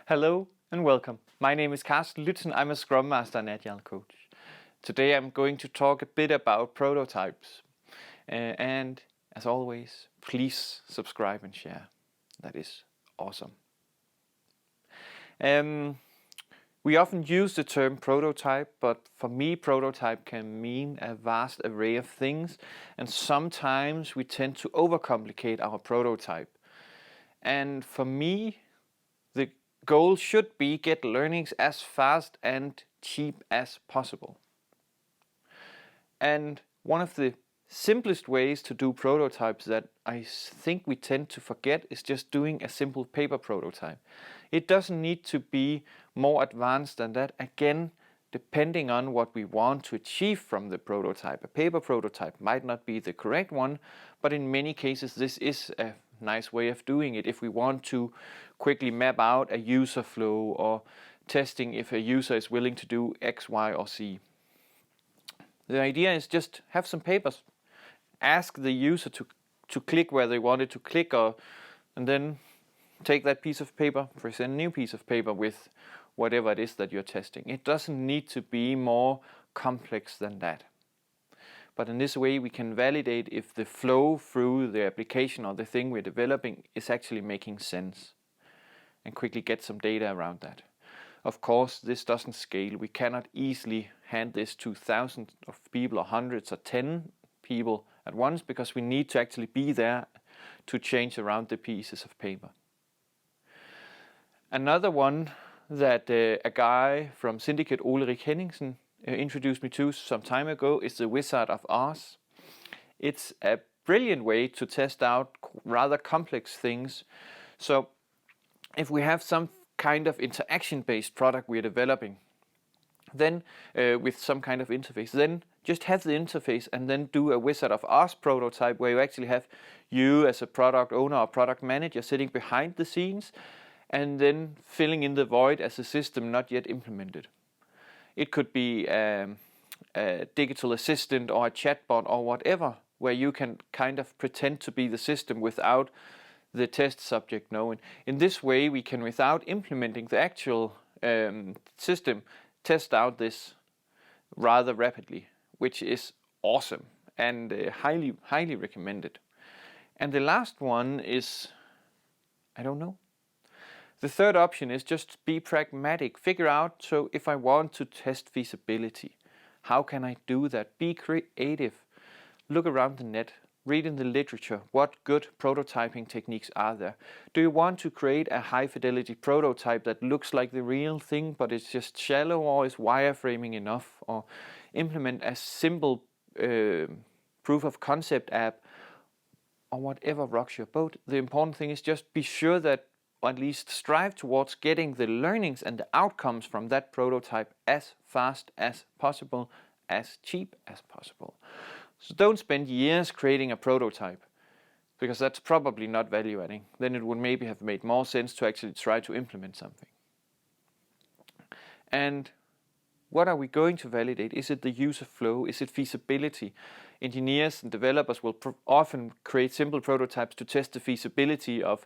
Hello and welcome. My name is Carsten Lützen. I'm a Scrum Master and Agile Coach. Today I'm going to talk a bit about prototypes. And as always, please subscribe and share. That is awesome. We often use the term prototype, but for me prototype can mean a vast array of things, and sometimes we tend to overcomplicate our prototype. And for me, the goal should be get learnings as fast and cheap as possible. And one of the simplest ways to do prototypes that I think we tend to forget is just doing a simple paper prototype. It doesn't need to be more advanced than that. Again, depending on what we want to achieve from the prototype. A paper prototype might not be the correct one, but in many cases this is a nice way of doing it if we want to quickly map out a user flow or testing if a user is willing to do X, Y, or Z. The idea is just have some papers. Ask the user to click where they wanted to click, and then take that piece of paper, present a new piece of paper with whatever it is that you're testing. It doesn't need to be more complex than that. But in this way we can validate if the flow through the application or the thing we're developing is actually making sense, and quickly get some data around that. Of course, this doesn't scale. We cannot easily hand this to thousands of people or hundreds or 10 people at once, because we need to actually be there to change around the pieces of paper. Another one that a guy from Syndicate, Ulrik Henningsen, introduced me to some time ago is the Wizard of Oz. It's a brilliant way to test out rather complex things. So if we have some kind of interaction-based product we're developing, then with some kind of interface, then just have the interface and then do a Wizard of Oz prototype where you actually have you as a product owner or product manager sitting behind the scenes and then filling in the void as a system not yet implemented. It could be a digital assistant or a chatbot or whatever, where you can kind of pretend to be the system without the test subject knowing. In this way we can, without implementing the actual system, test out this rather rapidly, which is awesome and highly recommended. And the last one is, I don't know. The third option is just be pragmatic. Figure out, so if I want to test feasibility, how can I do that? Be creative. Look around the net. Read in the literature. What good prototyping techniques are there? Do you want to create a high fidelity prototype that looks like the real thing but it's just shallow, or is wireframing enough? Or implement a simple proof of concept app, or whatever rocks your boat. The important thing is just be sure that, or at least strive towards getting the learnings and the outcomes from that prototype as fast as possible, as cheap as possible. So don't spend years creating a prototype, because that's probably not value adding. Then it would maybe have made more sense to actually try to implement something. And what are we going to validate? Is it the user flow? Is it feasibility? Engineers and developers will often create simple prototypes to test the feasibility of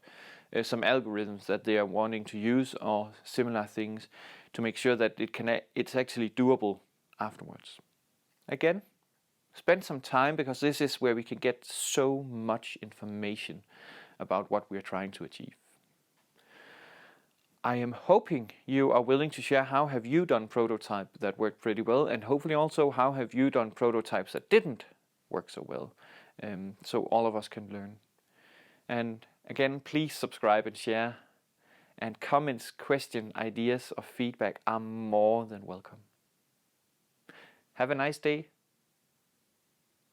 some algorithms that they are wanting to use or similar things, to make sure that it's actually doable afterwards. Again, spend some time, because this is where we can get so much information about what we are trying to achieve. I am hoping you are willing to share how have you done prototype that worked pretty well, and hopefully also how have you done prototypes that didn't work so well, so all of us can learn. And again, please subscribe and share, and comments, questions, ideas or feedback are more than welcome. Have a nice day.